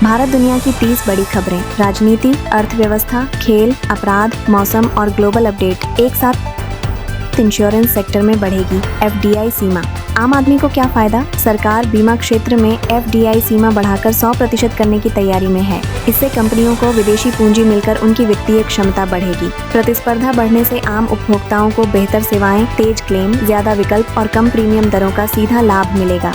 भारत दुनिया की 30 बड़ी खबरें, राजनीति, अर्थव्यवस्था, खेल, अपराध, मौसम और ग्लोबल अपडेट एक साथ। इंश्योरेंस सेक्टर में बढ़ेगी FDI सीमा। आम आदमी को क्या फायदा? सरकार बीमा क्षेत्र में FDI सीमा बढ़ाकर 100% करने की तैयारी में है। इससे कंपनियों को विदेशी पूंजी मिलकर उनकी वित्तीय क्षमता बढ़ेगी। प्रतिस्पर्धा बढ़ने से आम उपभोक्ताओं को बेहतर सेवाएं, तेज क्लेम, ज्यादा विकल्प और कम प्रीमियम दरों का सीधा लाभ मिलेगा।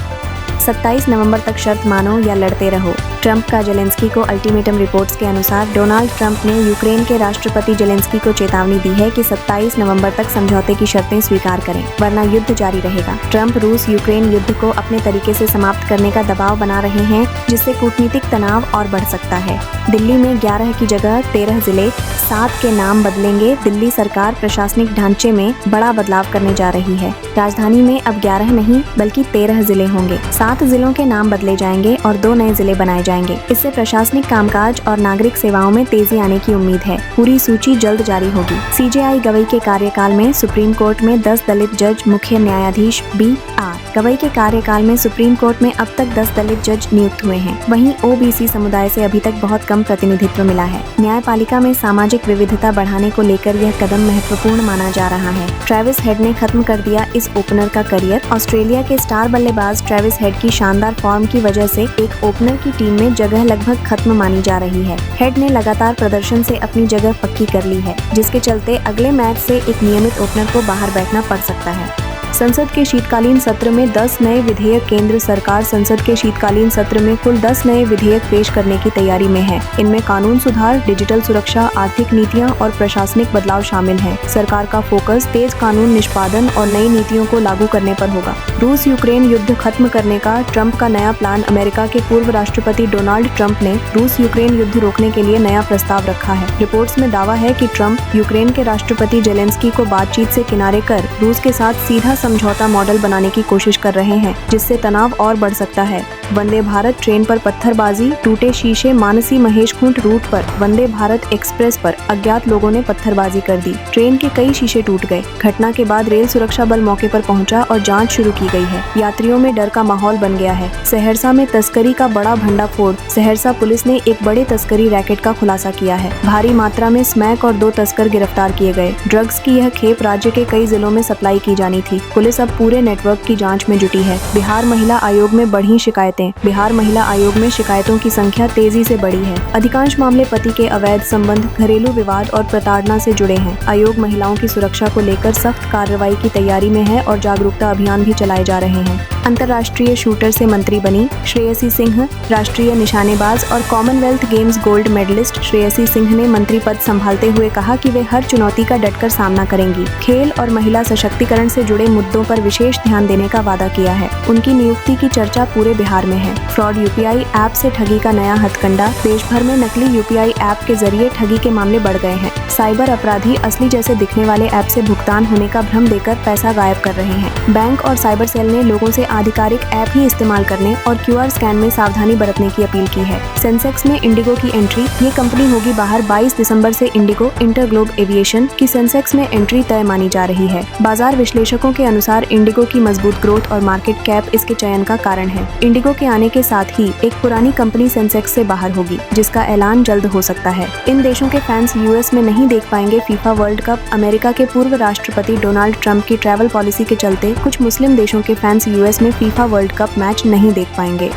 27 नवंबर तक शर्त मानो या लड़ते रहो। ट्रंप का जेलेंस्की को अल्टीमेटम। रिपोर्ट्स के अनुसार डोनाल्ड ट्रंप ने यूक्रेन के राष्ट्रपति जेलेंस्की को चेतावनी दी है कि 27 नवंबर तक समझौते की शर्तें स्वीकार करें, वरना युद्ध जारी रहेगा। ट्रंप रूस यूक्रेन युद्ध को अपने तरीके से समाप्त करने का दबाव बना रहे हैं, जिससे कूटनीतिक तनाव और बढ़ सकता है। दिल्ली में 11 की जगह 13 जिले, 7 के नाम बदलेंगे। दिल्ली सरकार प्रशासनिक ढांचे में बड़ा बदलाव करने जा रही है। राजधानी में अब 11 नहीं बल्कि 13 जिले होंगे। 7 जिलों के नाम बदले जाएंगे और 2 नए जिले बनाए जाएंगे। इससे प्रशासनिक कामकाज और नागरिक सेवाओं में तेजी आने की उम्मीद है। पूरी सूची जल्द जारी होगी। CJI गवई के कार्यकाल में सुप्रीम कोर्ट में 10 दलित जज, मुख्य न्यायाधीश BR गवई के कार्यकाल में सुप्रीम कोर्ट में अब तक 10 दलित जज नियुक्त हुए हैं। वहीं OBC समुदाय से अभी तक बहुत कम प्रतिनिधित्व मिला है। न्यायपालिका में सामाजिक विविधता बढ़ाने को लेकर यह कदम महत्वपूर्ण माना जा रहा है। ट्रेविस हेड ने खत्म कर दिया इस ओपनर का करियर। ऑस्ट्रेलिया के स्टार बल्लेबाज ट्रेविस हेड की शानदार फॉर्म की वजह से एक ओपनर की टीम में जगह लगभग खत्म मानी जा रही है। हेड ने लगातार प्रदर्शन से अपनी जगह पक्की कर ली है, जिसके चलते अगले मैच से एक नियमित ओपनर को बाहर बैठना पड़ सकता है। संसद के शीतकालीन सत्र में 10 नए विधेयक। केंद्र सरकार संसद के शीतकालीन सत्र में कुल 10 नए विधेयक पेश करने की तैयारी में है। इनमें कानून सुधार, डिजिटल सुरक्षा, आर्थिक नीतियां और प्रशासनिक बदलाव शामिल हैं। सरकार का फोकस तेज कानून निष्पादन और नई नीतियों को लागू करने पर होगा। रूस यूक्रेन युद्ध खत्म करने का ट्रंप का नया प्लान। अमेरिका के पूर्व राष्ट्रपति डोनाल्ड ट्रंप ने रूस यूक्रेन युद्ध रोकने के लिए नया प्रस्ताव रखा है। रिपोर्ट्स में दावा है कि ट्रंप यूक्रेन के राष्ट्रपति जेलेंस्की को बातचीत से किनारे कर रूस के साथ सीधा समझौता मॉडल बनाने की कोशिश कर रहे हैं, जिससे तनाव और बढ़ सकता है। वंदे भारत ट्रेन पर पत्थरबाजी, टूटे शीशे। मानसी महेशखूंट रूट पर वंदे भारत एक्सप्रेस पर अज्ञात लोगों ने पत्थरबाजी कर दी। ट्रेन के कई शीशे टूट गए। घटना के बाद रेल सुरक्षा बल मौके पर पहुंचा और जांच शुरू की गई है। यात्रियों में डर का माहौल बन गया है। सहरसा में तस्करी का बड़ा भंडाफोड़। सहरसा पुलिस ने एक बड़े तस्करी रैकेट का खुलासा किया है। भारी मात्रा में स्मैक और 2 तस्कर गिरफ्तार किए गए। ड्रग्स की यह खेप राज्य के कई जिलों में सप्लाई की जानी थी। पुलिस अब पूरे नेटवर्क की जांच में जुटी है। बिहार महिला आयोग में बढ़ी शिकायतें। बिहार महिला आयोग में शिकायतों की संख्या तेजी से बढ़ी है। अधिकांश मामले पति के अवैध संबंध, घरेलू विवाद और प्रताड़ना से जुड़े हैं। आयोग महिलाओं की सुरक्षा को लेकर सख्त कार्रवाई की तैयारी में है और जागरूकता अभियान भी चलाए जा रहे हैं। अंतर्राष्ट्रीय शूटर से मंत्री बनी श्रेयसी सिंह। राष्ट्रीय निशानेबाज और Commonwealth Games gold medallist Shreyasi Singh ने मंत्री पद संभालते हुए कहा कि वे हर चुनौती का डटकर सामना करेंगी। खेल और महिला सशक्तिकरण से जुड़े मुद्दों पर विशेष ध्यान देने का वादा किया है। उनकी नियुक्ति की चर्चा पूरे बिहार में है। फ्रॉड UPI ऐप से ठगी का नया हथकंडा। देश भर में नकली UPI ऐप के जरिए ठगी के मामले बढ़ गए हैं। साइबर अपराधी असली जैसे दिखने वाले ऐप से भुगतान होने का भ्रम देकर पैसा गायब कर रहे हैं। बैंक और साइबर सेल ने लोगों से आधिकारिक ऐप ही इस्तेमाल करने और QR स्कैन में सावधानी बरतने की अपील की है। सेंसेक्स में इंडिगो की एंट्री। ये कंपनी होगी बाहर। 22 दिसंबर से इंडिगो इंटरग्लोब एविएशन की सेंसेक्स में एंट्री तय मानी जा रही है। बाजार विश्लेषकों के अनुसार इंडिगो की मजबूत ग्रोथ और मार्केट कैप इसके चयन का कारण है। इंडिगो के आने के साथ ही एक पुरानी कंपनी सेंसेक्स से बाहर होगी, जिसका ऐलान जल्द हो सकता है। इन देशों के फैंस US में नहीं देख पाएंगे FIFA वर्ल्ड कप। अमेरिका के पूर्व राष्ट्रपति डोनाल्ड ट्रंप की ट्रैवल पॉलिसी के चलते कुछ मुस्लिम देशों के फैंस US में FIFA वर्ल्ड कप मैच नहीं देख पाएंगे।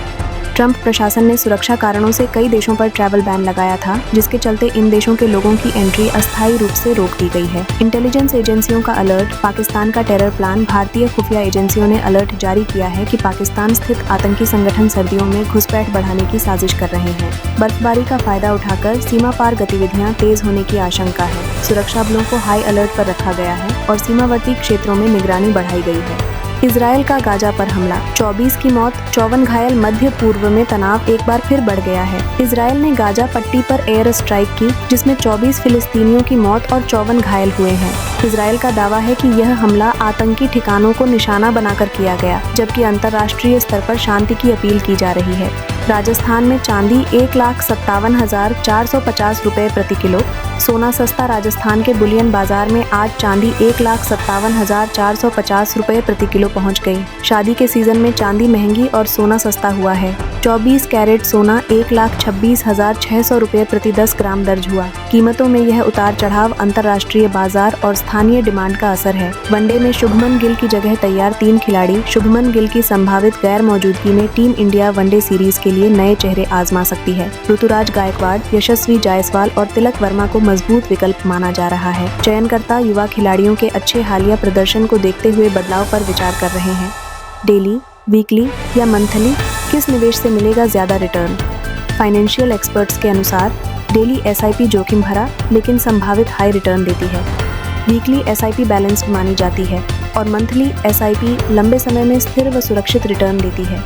ट्रंप प्रशासन ने सुरक्षा कारणों से कई देशों पर ट्रैवल बैन लगाया था, जिसके चलते इन देशों के लोगों की एंट्री अस्थायी रूप से रोक दी गई है। इंटेलिजेंस एजेंसियों का अलर्ट। पाकिस्तान का टेरर प्लान। भारतीय खुफिया एजेंसियों ने अलर्ट जारी किया है कि पाकिस्तान स्थित आतंकी संगठन सर्दियों में घुसपैठ बढ़ाने की साजिश कर रहे हैं। बर्फबारी का फायदा उठाकर सीमा पार गतिविधियां तेज होने की आशंका है। सुरक्षा बलों को हाई अलर्ट पर रखा गया है और सीमावर्ती क्षेत्रों में निगरानी बढ़ाई गई है। इजरायल का गाजा पर हमला। 24 की मौत, 54 घायल। मध्य पूर्व में तनाव एक बार फिर बढ़ गया है। इजरायल ने गाजा पट्टी पर एयर स्ट्राइक की, जिसमें 24 फिलिस्तीनियों की मौत और 54 घायल हुए हैं। इजरायल का दावा है कि यह हमला आतंकी ठिकानों को निशाना बनाकर किया गया, जबकि अंतर्राष्ट्रीय स्तर पर शांति की अपील की जा रही है। राजस्थान में चांदी 1,57,450 रुपए प्रति किलो। सोना सस्ता। राजस्थान के बुलियन बाजार में आज चांदी 1,57,450 रुपए प्रति किलो पहुंच गई। शादी के सीजन में चांदी महंगी और सोना सस्ता हुआ है। 24 कैरेट सोना 1,26,600 रुपये प्रति 10 ग्राम दर्ज हुआ। कीमतों में यह उतार चढ़ाव अंतर्राष्ट्रीय बाजार और स्थानीय डिमांड का असर है। वनडे में शुभमन गिल की जगह तैयार 3 खिलाड़ी। शुभमन गिल की संभावित गैर मौजूदगी में टीम इंडिया वनडे सीरीज के लिए नए चेहरे आजमा सकती है। ऋतुराज गायकवाड़, यशस्वी जायसवाल और तिलक वर्मा को मजबूत विकल्प माना जा रहा है। चयनकर्ता युवा खिलाड़ियों के अच्छे हालिया प्रदर्शन को देखते हुए बदलाव पर विचार कर रहे हैं। डेली, वीकली या मंथली किस निवेश से मिलेगा ज्यादा रिटर्न? फाइनेंशियल एक्सपर्ट्स के अनुसार डेली एसआईपी जोखिम भरा लेकिन संभावित हाई रिटर्न देती है। वीकली एसआईपी बैलेंस्ड मानी जाती है और मंथली एसआईपी लंबे समय में स्थिर व सुरक्षित रिटर्न देती है।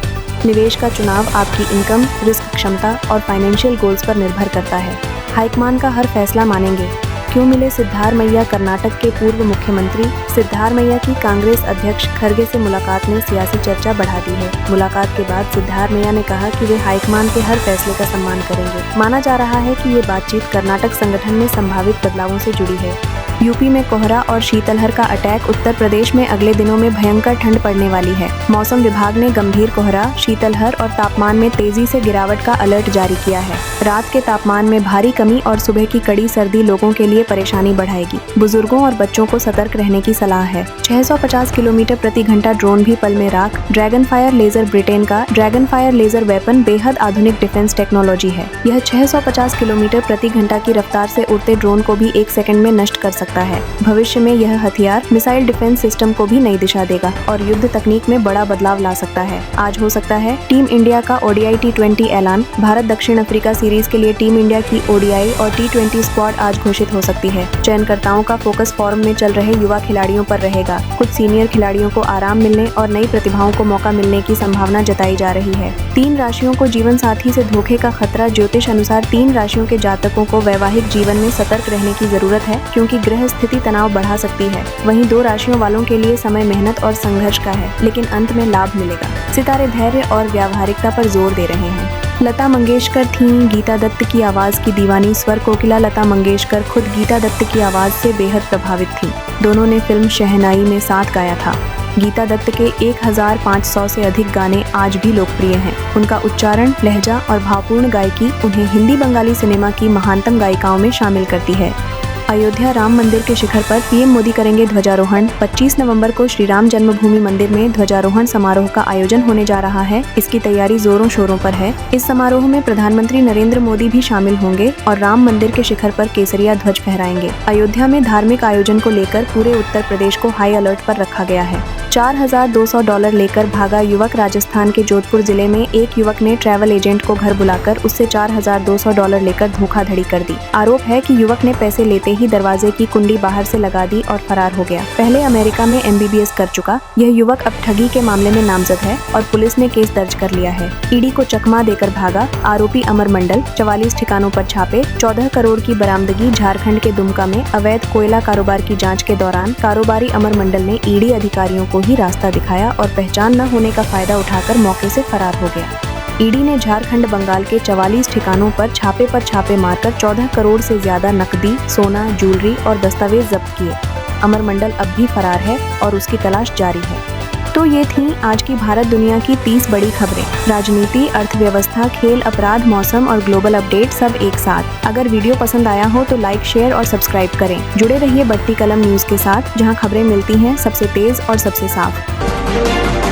निवेश का चुनाव आपकी इनकम, रिस्क क्षमता और फाइनेंशियल गोल्स पर निर्भर करता है। हाईकमान का हर फैसला मानेंगे। क्यों मिले सिद्धारमैया? कर्नाटक के पूर्व मुख्यमंत्री सिद्धारमैया की कांग्रेस अध्यक्ष खरगे से मुलाकात ने सियासी चर्चा बढ़ा दी है। मुलाकात के बाद सिद्धारमैया ने कहा कि वे हाईकमान के हर फैसले का सम्मान करेंगे। माना जा रहा है कि ये बातचीत कर्नाटक संगठन में संभावित बदलावों से जुड़ी है। यूपी में कोहरा और शीतलहर का अटैक। उत्तर प्रदेश में अगले दिनों में भयंकर ठंड पड़ने वाली है। मौसम विभाग ने गंभीर कोहरा, शीतलहर और तापमान में तेजी से गिरावट का अलर्ट जारी किया है। रात के तापमान में भारी कमी और सुबह की कड़ी सर्दी लोगों के लिए परेशानी बढ़ाएगी। बुजुर्गों और बच्चों को सतर्क रहने की सलाह है। 650 किलोमीटर प्रति घंटा ड्रोन भी पल में राख। ड्रैगन फायर लेजर ब्रिटेन का ड्रैगन फायर लेजर वेपन बेहद आधुनिक डिफेंस टेक्नोलॉजी है। यह 650 किलोमीटर प्रति घंटा की रफ्तार से उड़ते ड्रोन को भी 1 सेकंड में नष्ट कर सकता है। भविष्य में यह हथियार मिसाइल डिफेंस सिस्टम को भी नई दिशा देगा और युद्ध तकनीक में बड़ा बदलाव ला सकता है। आज हो सकता है टीम इंडिया का ओडीआई T20 ऐलान। भारत दक्षिण अफ्रीका सीरीज के लिए टीम इंडिया की ओडीआई और T20 स्क्वाड आज घोषित हो सकती है। चयनकर्ताओं का फोकस फॉर्म में चल रहे युवा खिलाड़ियों पर रहेगा। कुछ सीनियर खिलाड़ियों को आराम मिलने और नई प्रतिभाओं को मौका मिलने की संभावना जताई जा रही है। 3 राशियों को जीवन साथी से धोखे का खतरा। ज्योतिष अनुसार 3 राशियों के जातकों को वैवाहिक जीवन में सतर्क रहने की जरूरत है क्योंकि ग्रह स्थिति तनाव बढ़ा सकती है। वहीं 2 राशियों वालों के लिए समय मेहनत और संघर्ष का है लेकिन अंत में लाभ मिलेगा। सितारे धैर्य और व्यावहारिकता पर जोर दे रहे हैं। लता मंगेशकर थीं गीता दत्त की आवाज की दीवानी। स्वर कोकिला लता मंगेशकर खुद गीता दत्त की आवाज से बेहद प्रभावित थीं। दोनों ने फिल्म शहनाई में साथ गाया था। गीता दत्त के 1500 से अधिक गाने आज भी लोकप्रिय हैं। उनका उच्चारण, लहजा और भावपूर्ण गायकी उन्हें हिंदी बंगाली सिनेमा की महानतम गायिकाओं में शामिल करती है। अयोध्या राम मंदिर के शिखर पर पीएम मोदी करेंगे ध्वजारोहण। 25 नवंबर को श्री राम जन्मभूमि मंदिर में ध्वजारोहण समारोह का आयोजन होने जा रहा है। इसकी तैयारी जोरों शोरों पर है। इस समारोह में प्रधानमंत्री नरेंद्र मोदी भी शामिल होंगे और राम मंदिर के शिखर पर केसरिया ध्वज फहराएंगे। अयोध्या में धार्मिक आयोजन को लेकर पूरे उत्तर प्रदेश को हाई अलर्ट पर रखा गया है। $4,200 लेकर भागा युवक। राजस्थान के जोधपुर जिले में एक युवक ने ट्रैवल एजेंट को घर बुलाकर उससे $4,200 लेकर धोखाधड़ी कर दी। आरोप है कि युवक ने पैसे लेते ही दरवाजे की कुंडी बाहर से लगा दी और फरार हो गया। पहले अमेरिका में MBBS कर चुका यह युवक अब ठगी के मामले में नामजद है और पुलिस ने केस दर्ज कर लिया है। ईडी को चकमा देकर भागा आरोपी अमर मंडल। 44 ठिकानों पर छापे। 14 करोड़ की बरामदगी। झारखंड के दुमका में अवैध कोयला कारोबार की जांच के दौरान कारोबारी अमर मंडल ने ईडी अधिकारियों को ही रास्ता दिखाया और पहचान न होने का फायदा उठाकर मौके से फरार हो गया। ईडी ने झारखंड बंगाल के 44 ठिकानों पर छापे मारकर 14 करोड़ से ज्यादा नकदी, सोना, ज्वेलरी और दस्तावेज जब्त किए। अमर मंडल अब भी फरार है और उसकी तलाश जारी है। तो ये थी आज की भारत दुनिया की 30 बड़ी खबरें। राजनीति, अर्थव्यवस्था, खेल, अपराध, मौसम और ग्लोबल अपडेट सब एक साथ। अगर वीडियो पसंद आया हो तो लाइक, शेयर और सब्सक्राइब करें। जुड़े रहिए बढ़ती कलम न्यूज के साथ जहां खबरें मिलती हैं सबसे तेज और सबसे साफ।